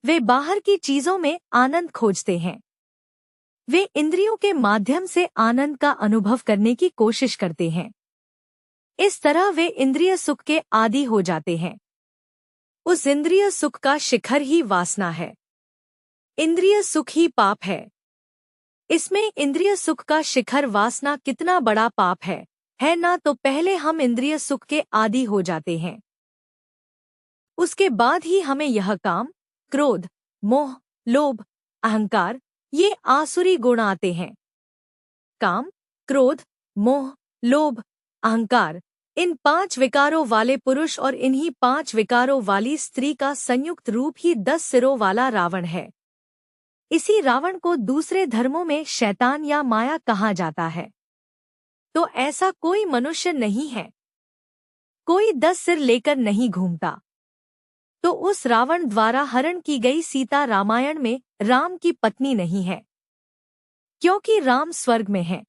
वे बाहर की चीजों में आनंद खोजते हैं। वे इंद्रियों के माध्यम से आनंद का अनुभव करने की कोशिश करते हैं। इस तरह वे इंद्रिय सुख के आदी हो जाते हैं। उस इंद्रिय सुख का शिखर ही वासना है। इंद्रिय सुख ही पाप है। इसमें इंद्रिय सुख का शिखर वासना कितना बड़ा पाप है ना? तो पहले हम इंद्रिय सुख के आदी हो जाते हैं, उसके बाद ही हमें यह काम, क्रोध, मोह, लोभ, अहंकार, ये आसुरी गुण आते हैं। काम, क्रोध, मोह, लोभ, अहंकार, इन 5 विकारों वाले पुरुष और इन्हीं 5 विकारों वाली स्त्री का संयुक्त रूप ही 10 सिरों वाला रावण है। इसी रावण को दूसरे धर्मों में शैतान या माया कहा जाता है। तो ऐसा कोई मनुष्य नहीं है, कोई 10 सिर लेकर नहीं घूमता। तो उस रावण द्वारा हरण की गई सीता रामायण में राम की पत्नी नहीं है, क्योंकि राम स्वर्ग में है।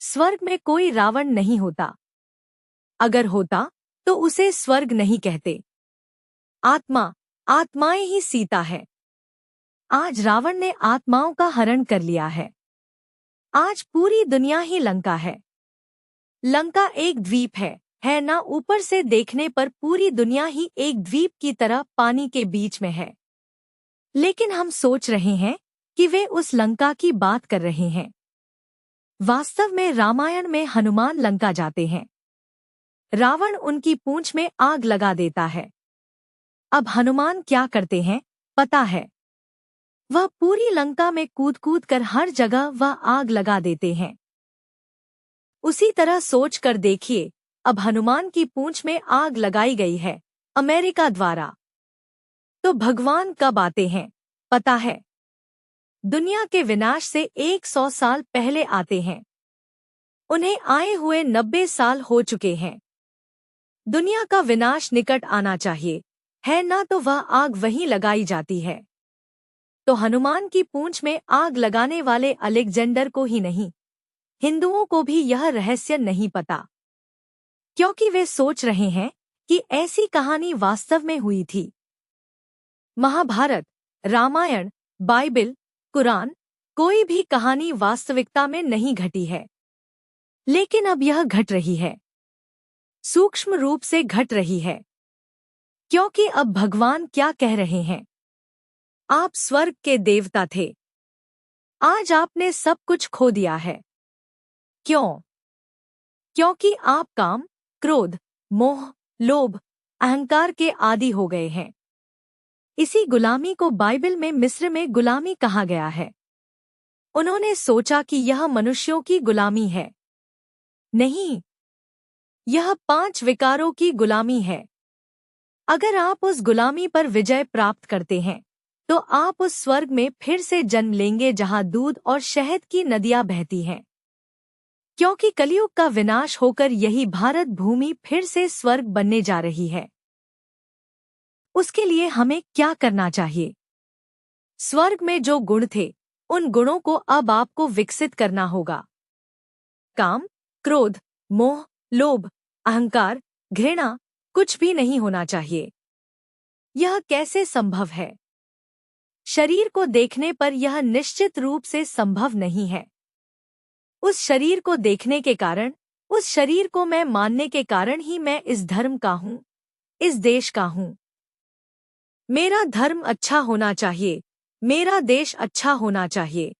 स्वर्ग में कोई रावण नहीं होता। अगर होता तो उसे स्वर्ग नहीं कहते। आत्माएं ही सीता है। आज रावण ने आत्माओं का हरण कर लिया है। आज पूरी दुनिया ही लंका है। लंका एक द्वीप है ना? ऊपर से देखने पर पूरी दुनिया ही एक द्वीप की तरह पानी के बीच में है। लेकिन हम सोच रहे हैं कि वे उस लंका की बात कर रहे हैं। वास्तव में रामायण में हनुमान लंका जाते हैं। रावण उनकी पूंछ में आग लगा देता है। अब हनुमान क्या करते हैं पता है? वह पूरी लंका में कूद कूद कर हर जगह वह आग लगा देते हैं। उसी तरह सोच कर देखिए, अब हनुमान की पूंछ में आग लगाई गई है अमेरिका द्वारा। तो भगवान कब आते हैं पता है? दुनिया के विनाश से 100 साल पहले आते हैं। उन्हें आए हुए 90 साल हो चुके हैं। दुनिया का विनाश निकट आना चाहिए, है ना? तो वह आग वहीं लगाई जाती है। तो हनुमान की पूंछ में आग लगाने वाले अलेक्जेंडर को ही नहीं, हिंदुओं को भी यह रहस्य नहीं पता, क्योंकि वे सोच रहे हैं कि ऐसी कहानी वास्तव में हुई थी। महाभारत, रामायण, बाइबिल, कुरान, कोई भी कहानी वास्तविकता में नहीं घटी है। लेकिन अब यह घट रही है, सूक्ष्म रूप से घट रही है। क्योंकि अब भगवान क्या कह रहे हैं? आप स्वर्ग के देवता थे, आज आपने सब कुछ खो दिया है। क्यों? क्योंकि आप काम, क्रोध, मोह, लोभ, अहंकार के आदी हो गए हैं। इसी गुलामी को बाइबल में मिस्र में गुलामी कहा गया है। उन्होंने सोचा कि यह मनुष्यों की गुलामी है। नहीं, यह 5 विकारों की गुलामी है। अगर आप उस गुलामी पर विजय प्राप्त करते हैं, तो आप उस स्वर्ग में फिर से जन्म लेंगे जहां दूध और शहद की नदियां बहती हैं। क्योंकि कलयुग का विनाश होकर यही भारत भूमि फिर से स्वर्ग बनने जा रही है। उसके लिए हमें क्या करना चाहिए? स्वर्ग में जो गुण थे, उन गुणों को अब आपको विकसित करना होगा। काम, क्रोध, मोह, लोभ, अहंकार, घृणा कुछ भी नहीं होना चाहिए। यह कैसे संभव है? शरीर को देखने पर यह निश्चित रूप से संभव नहीं है। उस शरीर को देखने के कारण, उस शरीर को मैं मानने के कारण ही मैं इस धर्म का हूँ, इस देश का हूँ। मेरा धर्म अच्छा होना चाहिए, मेरा देश अच्छा होना चाहिए,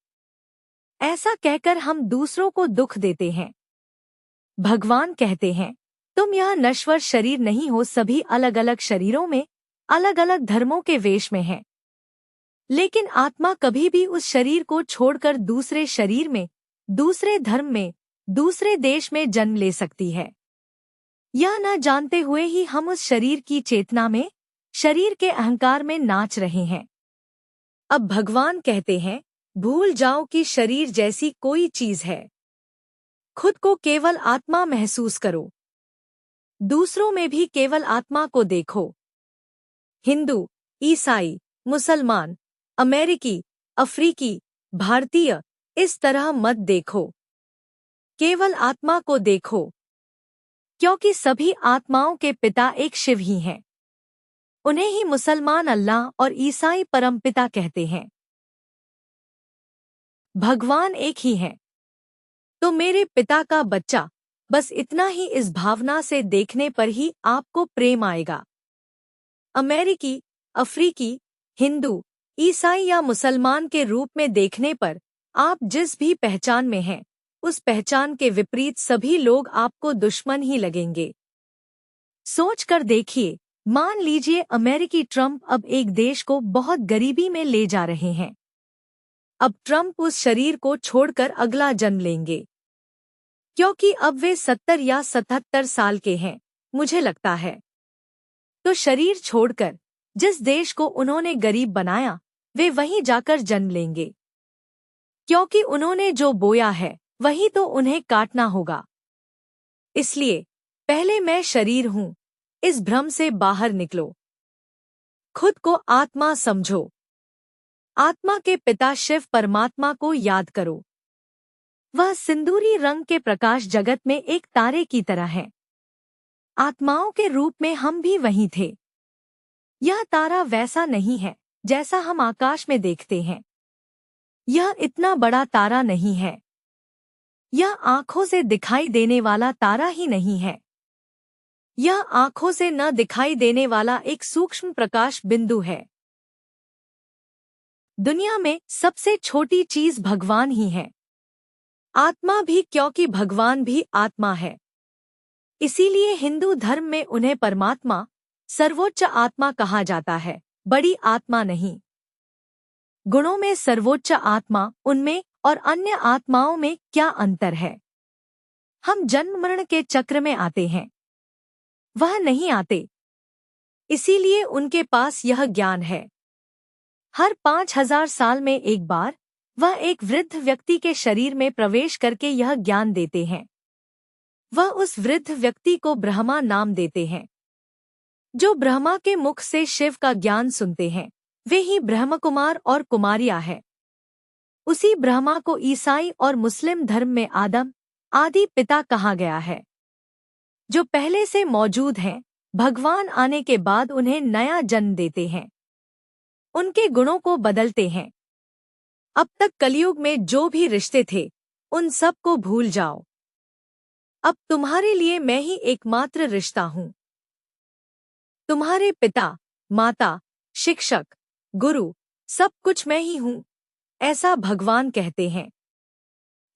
ऐसा कहकर हम दूसरों को दुख देते हैं। भगवान कहते हैं, तुम यह नश्वर शरीर नहीं हो, सभी अलग अलग शरीरों में, अलग अलग धर्मों के वेश में हैं। लेकिन आत्मा कभी भी उस शरीर को छोड़कर दूसरे शरीर में, दूसरे धर्म में, दूसरे देश में जन्म ले सकती है। यह न जानते हुए ही हम उस शरीर की चेतना में, शरीर के अहंकार में नाच रहे हैं। अब भगवान कहते हैं, भूल जाओ कि शरीर जैसी कोई चीज है। खुद को केवल आत्मा महसूस करो। दूसरों में भी केवल आत्मा को देखो। हिंदू, ईसाई, मुसलमान, अमेरिकी, अफ्रीकी, भारतीय, इस तरह मत देखो। केवल आत्मा को देखो, क्योंकि सभी आत्माओं के पिता एक शिव ही हैं। उन्हें ही मुसलमान अल्लाह और ईसाई परमपिता कहते हैं। भगवान एक ही है। तो मेरे पिता का बच्चा, बस इतना ही। इस भावना से देखने पर ही आपको प्रेम आएगा। अमेरिकी, अफ्रीकी, हिंदू, ईसाई या मुसलमान के रूप में देखने पर आप जिस भी पहचान में हैं, उस पहचान के विपरीत सभी लोग आपको दुश्मन ही लगेंगे। सोच कर देखिए, मान लीजिए अमेरिकी ट्रंप अब एक देश को बहुत गरीबी में ले जा रहे हैं। अब ट्रंप उस शरीर को छोड़कर अगला जन्म लेंगे, क्योंकि अब वे 70 या 77 साल के हैं, मुझे लगता है। तो शरीर छोड़कर जिस देश को उन्होंने गरीब बनाया, वे वहीं जाकर जन्म लेंगे, क्योंकि उन्होंने जो बोया है वही तो उन्हें काटना होगा। इसलिए पहले मैं शरीर हूं, इस भ्रम से बाहर निकलो। खुद को आत्मा समझो। आत्मा के पिता शिव परमात्मा को याद करो। वह सिंदूरी रंग के प्रकाश जगत में एक तारे की तरह है। आत्माओं के रूप में हम भी वहीं थे। यह तारा वैसा नहीं है जैसा हम आकाश में देखते हैं। यह इतना बड़ा तारा नहीं है। यह आंखों से दिखाई देने वाला तारा ही नहीं है। यह आंखों से न दिखाई देने वाला एक सूक्ष्म प्रकाश बिंदु है। दुनिया में सबसे छोटी चीज भगवान ही है। आत्मा भी, क्योंकि भगवान भी आत्मा है। इसीलिए हिंदू धर्म में उन्हें परमात्मा, सर्वोच्च आत्मा कहा जाता है, बड़ी आत्मा नहीं। गुणों में सर्वोच्च आत्मा, उनमें और अन्य आत्माओं में क्या अंतर है? हम जन्म मरण के चक्र में आते हैं, वह नहीं आते। इसीलिए उनके पास यह ज्ञान है। हर 5000 साल में एक बार वह एक वृद्ध व्यक्ति के शरीर में प्रवेश करके यह ज्ञान देते हैं। वह उस वृद्ध व्यक्ति को ब्रह्मा नाम देते हैं। जो ब्रह्मा के मुख से शिव का ज्ञान सुनते हैं, वे ही ब्रह्मकुमार और कुमारियां हैं। उसी ब्रह्मा को ईसाई और मुस्लिम धर्म में आदम, आदि पिता कहा गया है। जो पहले से मौजूद हैं, भगवान आने के बाद उन्हें नया जन्म देते हैं, उनके गुणों को बदलते हैं। अब तक कलयुग में जो भी रिश्ते थे, उन सब को भूल जाओ। अब तुम्हारे लिए मैं ही एकमात्र रिश्ता हूँ। तुम्हारे पिता, माता, शिक्षक, गुरु, सब कुछ मैं ही हूँ, ऐसा भगवान कहते हैं।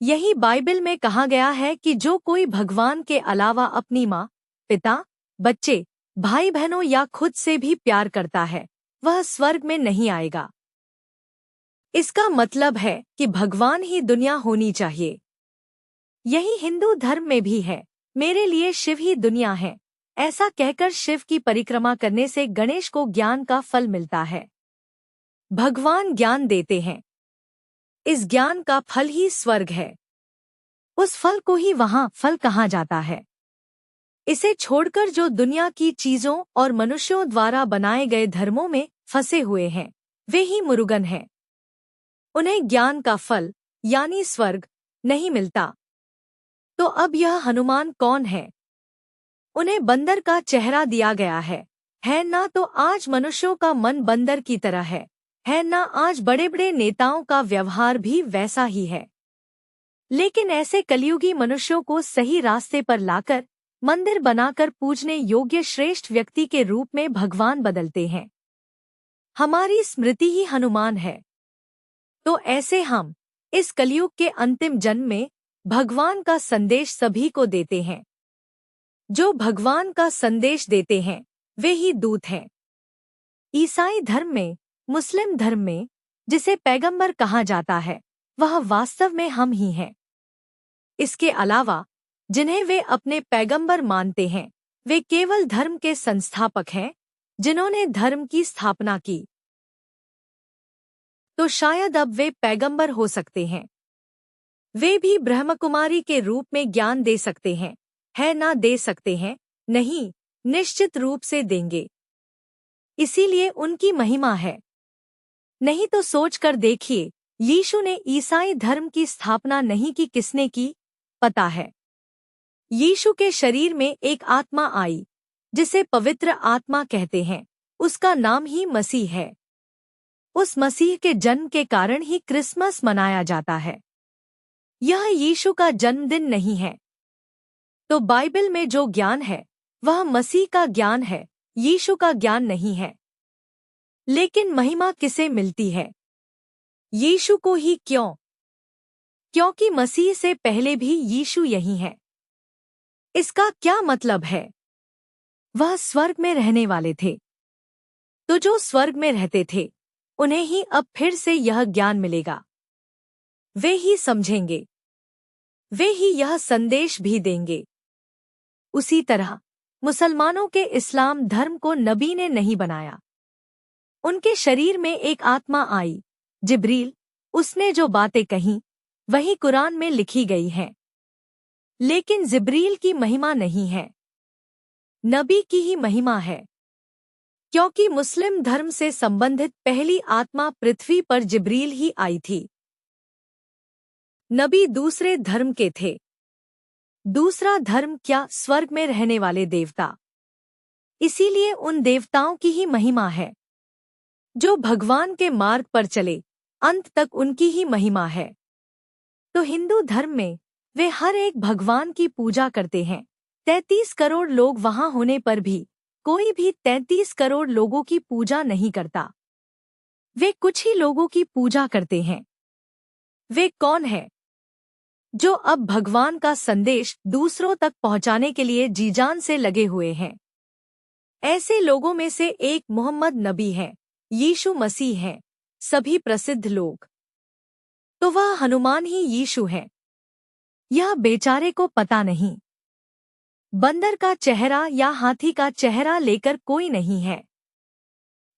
यही बाइबल में कहा गया है कि जो कोई भगवान के अलावा अपनी माँ, पिता, बच्चे, भाई बहनों या खुद से भी प्यार करता है, वह स्वर्ग में नहीं आएगा। इसका मतलब है कि भगवान ही दुनिया होनी चाहिए। यही हिंदू धर्म में भी है। मेरे लिए शिव ही दुनिया है, ऐसा कहकर शिव की परिक्रमा करने से गणेश को ज्ञान का फल मिलता है। भगवान ज्ञान देते हैं। इस ज्ञान का फल ही स्वर्ग है। उस फल को ही वहाँ फल कहा जाता है। इसे छोड़कर जो दुनिया की चीजों और मनुष्यों द्वारा बनाए गए धर्मों में फंसे हुए हैं, वे ही मुरुगन हैं। उन्हें ज्ञान का फल यानी स्वर्ग नहीं मिलता। तो अब यह हनुमान कौन है? उन्हें बंदर का चेहरा दिया गया है ना? तो आज मनुष्यों का मन बंदर की तरह है ना? आज बड़े बड़े नेताओं का व्यवहार भी वैसा ही है। लेकिन ऐसे कलयुगी मनुष्यों को सही रास्ते पर लाकर मंदिर बनाकर पूजने योग्य श्रेष्ठ व्यक्ति के रूप में भगवान बदलते हैं। हमारी स्मृति ही हनुमान है। तो ऐसे हम इस कलयुग के अंतिम जन्म में भगवान का संदेश सभी को देते हैं। जो भगवान का संदेश देते हैं, वे ही दूत हैं। ईसाई धर्म में, मुस्लिम धर्म में जिसे पैगंबर कहा जाता है, वह वास्तव में हम ही हैं। इसके अलावा जिन्हें वे अपने पैगंबर मानते हैं, वे केवल धर्म के संस्थापक हैं, जिन्होंने धर्म की स्थापना की। तो शायद अब वे पैगंबर हो सकते हैं। वे भी ब्रह्मकुमारी के रूप में ज्ञान दे सकते हैं, है ना दे सकते हैं? नहीं, निश्चित रूप से देंगे। इसीलिए उनकी महिमा है। नहीं तो सोच कर देखिए, यीशु ने ईसाई धर्म की स्थापना नहीं की, किसने की? पता है। यीशु के शरीर में एक आत्मा आई, जिसे पवित्र आत्मा कहते हैं। उसका नाम ही मसीह है। उस मसीह के जन्म के कारण ही क्रिसमस मनाया जाता है। यह यीशु का जन्मदिन नहीं है। तो बाइबल में जो ज्ञान है वह मसीह का ज्ञान है, यीशु का ज्ञान नहीं है। लेकिन महिमा किसे मिलती है? यीशु को ही। क्यों? क्योंकि मसीह से पहले भी यीशु यही है। इसका क्या मतलब है? वह स्वर्ग में रहने वाले थे। तो जो स्वर्ग में रहते थे उन्हें ही अब फिर से यह ज्ञान मिलेगा। वे ही समझेंगे, वे ही यह संदेश भी देंगे। उसी तरह मुसलमानों के इस्लाम धर्म को नबी ने नहीं बनाया। उनके शरीर में एक आत्मा आई, जिब्रील। उसने जो बातें कहीं वही कुरान में लिखी गई हैं। लेकिन जिब्रील की महिमा नहीं है, नबी की ही महिमा है। क्योंकि मुस्लिम धर्म से संबंधित पहली आत्मा पृथ्वी पर जिब्रील ही आई थी। नबी दूसरे धर्म के थे। दूसरा धर्म क्या? स्वर्ग में रहने वाले देवता। इसीलिए उन देवताओं की ही महिमा है। जो भगवान के मार्ग पर चले, अंत तक उनकी ही महिमा है। तो हिंदू धर्म में वे हर एक भगवान की पूजा करते हैं। 33 करोड़ लोग वहां होने पर भी कोई भी 33 करोड़ लोगों की पूजा नहीं करता। वे कुछ ही लोगों की पूजा करते हैं। वे कौन है? जो अब भगवान का संदेश दूसरों तक पहुंचाने के लिए जी जान से लगे हुए हैं। ऐसे लोगों में से एक मोहम्मद नबी है, यीशु मसीह है, सभी प्रसिद्ध लोग। तो वह हनुमान ही यीशु है। यह बेचारे को पता नहीं। बंदर का चेहरा या हाथी का चेहरा लेकर कोई नहीं है।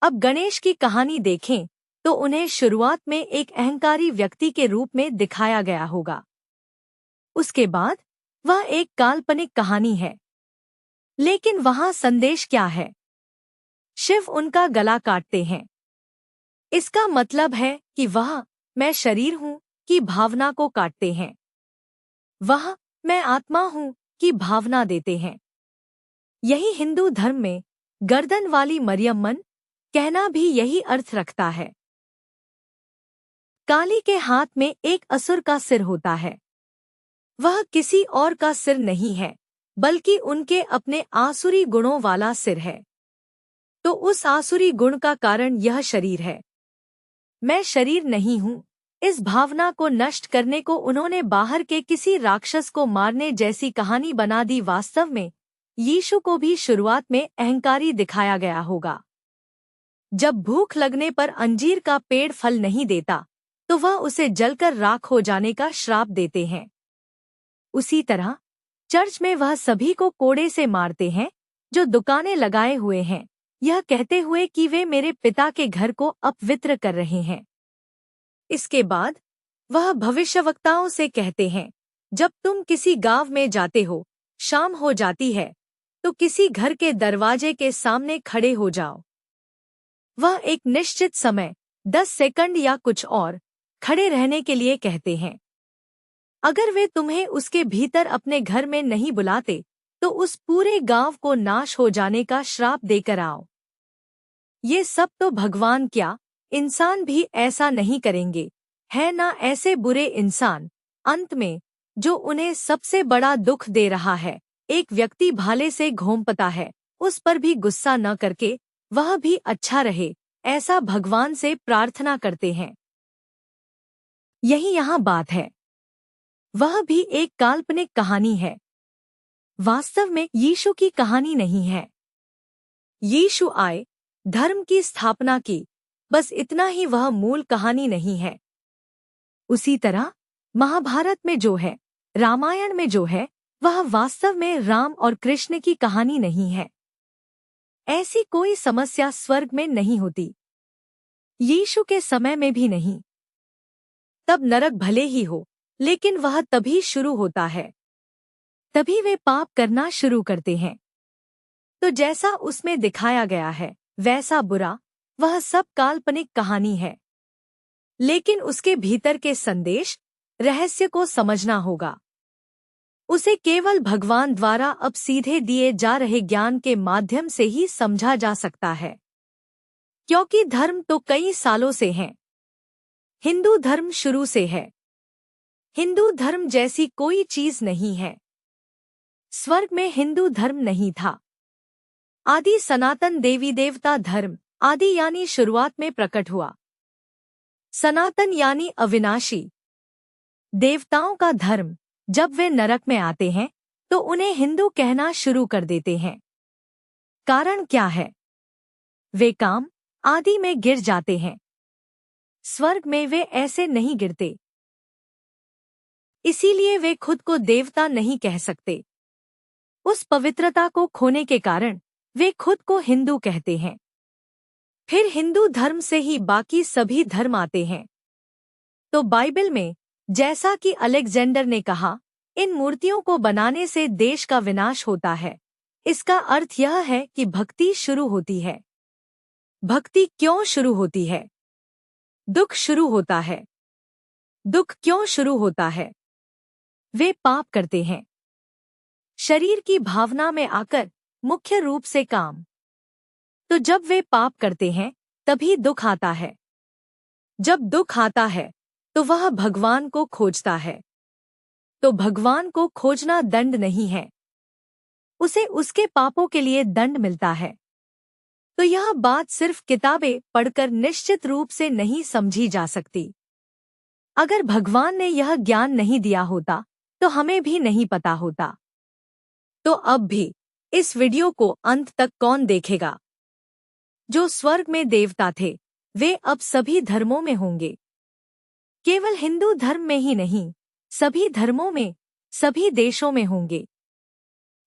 अब गणेश की कहानी देखें तो उन्हें शुरुआत में एक अहंकारी व्यक्ति के रूप में दिखाया गया होगा। उसके बाद वह एक काल्पनिक कहानी है। लेकिन वहां संदेश क्या है? शिव उनका गला काटते हैं। इसका मतलब है कि वह मैं शरीर हूं की भावना को काटते हैं। वह मैं आत्मा हूं की भावना देते हैं। यही हिंदू धर्म में गर्दन वाली मरियम्मन कहना भी यही अर्थ रखता है। काली के हाथ में एक असुर का सिर होता है। वह किसी और का सिर नहीं है, बल्कि उनके अपने आसुरी गुणों वाला सिर है। तो उस आसुरी गुण का कारण यह शरीर है। मैं शरीर नहीं हूँ, इस भावना को नष्ट करने को उन्होंने बाहर के किसी राक्षस को मारने जैसी कहानी बना दी। वास्तव में यीशु को भी शुरुआत में अहंकारी दिखाया गया होगा। जब भूख लगने पर अंजीर का पेड़ फल नहीं देता तो वह उसे जलकर राख हो जाने का श्राप देते हैं। उसी तरह चर्च में वह सभी को कोड़े से मारते हैं जो दुकानें लगाए हुए हैं, यह कहते हुए कि वे मेरे पिता के घर को अपवित्र कर रहे हैं। इसके बाद वह भविष्यवक्ताओं से कहते हैं, जब तुम किसी गांव में जाते हो, शाम हो जाती है, तो किसी घर के दरवाजे के सामने खड़े हो जाओ। वह एक निश्चित समय 10 सेकंड या कुछ और खड़े रहने के लिए कहते हैं। अगर वे तुम्हें उसके भीतर अपने घर में नहीं बुलाते तो उस पूरे गांव को नाश हो जाने का श्राप देकर आओ। ये सब तो भगवान क्या, इंसान भी ऐसा नहीं करेंगे, है ना? ऐसे बुरे इंसान अंत में जो उन्हें सबसे बड़ा दुख दे रहा है, एक व्यक्ति भाले से घोंपता है, उस पर भी गुस्सा न करके वह भी अच्छा रहे, ऐसा भगवान से प्रार्थना करते हैं। यही यहाँ बात है। वह भी एक काल्पनिक कहानी है, वास्तव में यीशु की कहानी नहीं है। यीशु आए, धर्म की स्थापना की, बस इतना ही, वह मूल कहानी नहीं है। उसी तरह महाभारत में जो है, रामायण में जो है, वह वास्तव में राम और कृष्ण की कहानी नहीं है। ऐसी कोई समस्या स्वर्ग में नहीं होती। यीशु के समय में भी नहीं। तब नरक भले ही हो, लेकिन वह तभी शुरू होता है, तभी वे पाप करना शुरू करते हैं। तो जैसा उसमें दिखाया गया है वैसा बुरा, वह सब काल्पनिक कहानी है। लेकिन उसके भीतर के संदेश, रहस्य को समझना होगा। उसे केवल भगवान द्वारा अब सीधे दिए जा रहे ज्ञान के माध्यम से ही समझा जा सकता है। क्योंकि धर्म तो कई सालों से है। हिंदू धर्म शुरू से है। हिंदू धर्म जैसी कोई चीज नहीं है। स्वर्ग में हिंदू धर्म नहीं था। आदि सनातन देवी देवता धर्म, आदि यानी शुरुआत में प्रकट हुआ। सनातन यानी अविनाशी। देवताओं का धर्म, जब वे नरक में आते हैं तो उन्हें हिंदू कहना शुरू कर देते हैं। कारण क्या है? वे काम आदि में गिर जाते हैं। स्वर्ग में वे ऐसे नहीं गिरते। इसीलिए वे खुद को देवता नहीं कह सकते। उस पवित्रता को खोने के कारण वे खुद को हिंदू कहते हैं। फिर हिंदू धर्म से ही बाकी सभी धर्म आते हैं। तो बाइबल में, जैसा कि अलेक्जेंडर ने कहा, इन मूर्तियों को बनाने से देश का विनाश होता है। इसका अर्थ यह है कि भक्ति शुरू होती है। भक्ति क्यों शुरू होती है? दुख शुरू होता है। दुख क्यों शुरू होता है? वे पाप करते हैं। शरीर की भावना में आकर, मुख्य रूप से काम। तो जब वे पाप करते हैं तभी दुख आता है। जब दुख आता है तो वह भगवान को खोजता है। तो भगवान को खोजना दंड नहीं है, उसे उसके पापों के लिए दंड मिलता है। तो यह बात सिर्फ किताबें पढ़कर निश्चित रूप से नहीं समझी जा सकती। अगर भगवान ने यह ज्ञान नहीं दिया होता तो हमें भी नहीं पता होता। तो अब भी इस वीडियो को अंत तक कौन देखेगा? जो स्वर्ग में देवता थे वे अब सभी धर्मों में होंगे। केवल हिंदू धर्म में ही नहीं, सभी धर्मों में, सभी देशों में होंगे।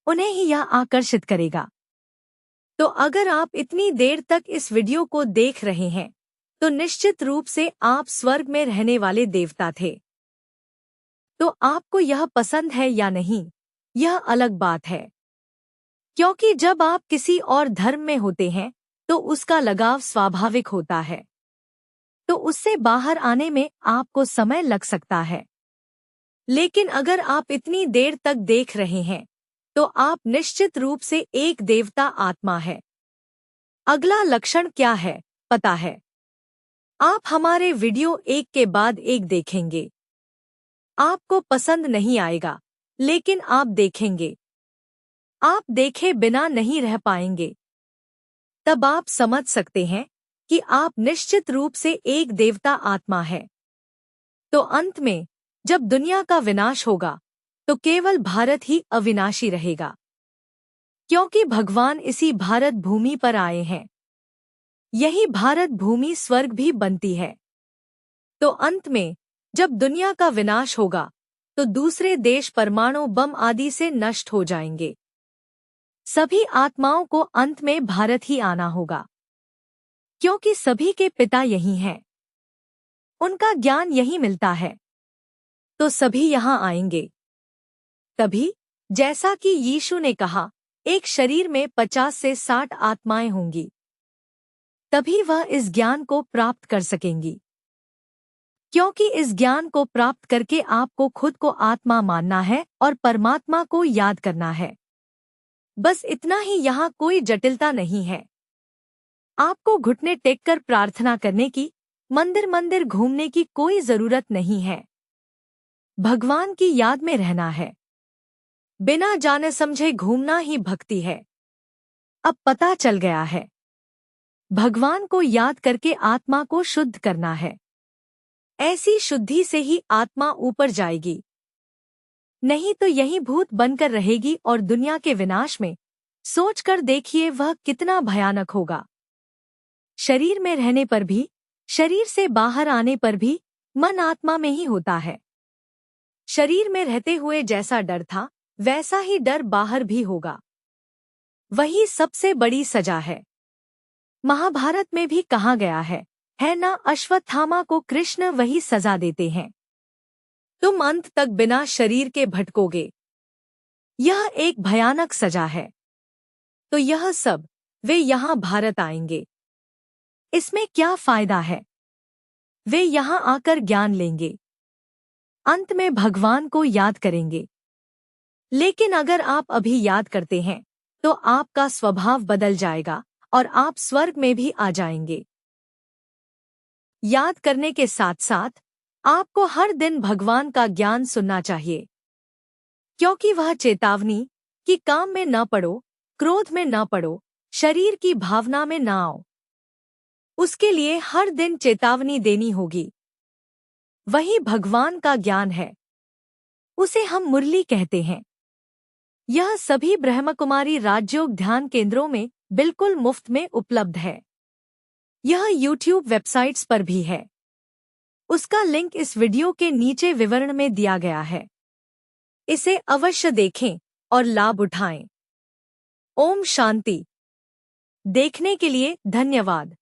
उन्हें ही यह आकर्षित करेगा। तो अगर आप इतनी देर तक इस वीडियो को देख रहे हैं तो निश्चित रूप से आप स्वर्ग में रहने वाले देवता थे। तो आपको यह पसंद है या नहीं, यह अलग बात है। क्योंकि जब आप किसी और धर्म में होते हैं तो उसका लगाव स्वाभाविक होता है। तो उससे बाहर आने में आपको समय लग सकता है। लेकिन अगर आप इतनी देर तक देख रहे हैं तो आप निश्चित रूप से एक देवता आत्मा है। अगला लक्षण क्या है, पता है? आप हमारे वीडियो एक के बाद एक देखेंगे। आपको पसंद नहीं आएगा, लेकिन आप देखेंगे। आप देखे बिना नहीं रह पाएंगे। तब आप समझ सकते हैं कि आप निश्चित रूप से एक देवता आत्मा है। तो अंत में जब दुनिया का विनाश होगा तो केवल भारत ही अविनाशी रहेगा। क्योंकि भगवान इसी भारत भूमि पर आए हैं। यही भारत भूमि स्वर्ग भी बनती है। तो अंत में जब दुनिया का विनाश होगा तो दूसरे देश परमाणु बम आदि से नष्ट हो जाएंगे। सभी आत्माओं को अंत में भारत ही आना होगा। क्योंकि सभी के पिता यही हैं। उनका ज्ञान यही मिलता है। तो सभी यहाँ आएंगे। तभी, जैसा कि यीशु ने कहा, एक शरीर में 50 से 60 आत्माएं होंगी। तभी वह इस ज्ञान को प्राप्त कर सकेंगी। क्योंकि इस ज्ञान को प्राप्त करके आपको खुद को आत्मा मानना है और परमात्मा को याद करना है। बस इतना ही, यहाँ कोई जटिलता नहीं है। आपको घुटने टेककर प्रार्थना करने की, मंदिर मंदिर घूमने की कोई जरूरत नहीं है। भगवान की याद में रहना है। बिना जाने समझे घूमना ही भक्ति है। अब पता चल गया है। भगवान को याद करके आत्मा को शुद्ध करना है। ऐसी शुद्धि से ही आत्मा ऊपर जाएगी। नहीं तो यही भूत बनकर रहेगी और दुनिया के विनाश में सोचकर देखिए वह कितना भयानक होगा। शरीर में रहने पर भी, शरीर से बाहर आने पर भी मन आत्मा में ही होता है। शरीर में रहते हुए जैसा डर था वैसा ही डर बाहर भी होगा। वही सबसे बड़ी सजा है। महाभारत में भी कहा गया है, है ना, अश्वत्थामा को कृष्ण वही सजा देते हैं। तुम अंत तक बिना शरीर के भटकोगे। यह एक भयानक सजा है। तो यह सब वे यहाँ भारत आएंगे। इसमें क्या फायदा है? वे यहाँ आकर ज्ञान लेंगे, अंत में भगवान को याद करेंगे। लेकिन अगर आप अभी याद करते हैं तो आपका स्वभाव बदल जाएगा और आप स्वर्ग में भी आ जाएंगे। याद करने के साथ साथ आपको हर दिन भगवान का ज्ञान सुनना चाहिए, क्योंकि वह चेतावनी कि काम में न पड़ो, क्रोध में न पड़ो, शरीर की भावना में न आओ, उसके लिए हर दिन चेतावनी देनी होगी। वही भगवान का ज्ञान है, उसे हम मुरली कहते हैं। यह सभी ब्रह्मकुमारी राजयोग ध्यान केंद्रों में बिल्कुल मुफ्त में उपलब्ध है। यह YouTube वेबसाइट्स पर भी है। उसका लिंक इस वीडियो के नीचे विवरण में दिया गया है। इसे अवश्य देखें और लाभ उठाएं। ओम शांति। देखने के लिए धन्यवाद।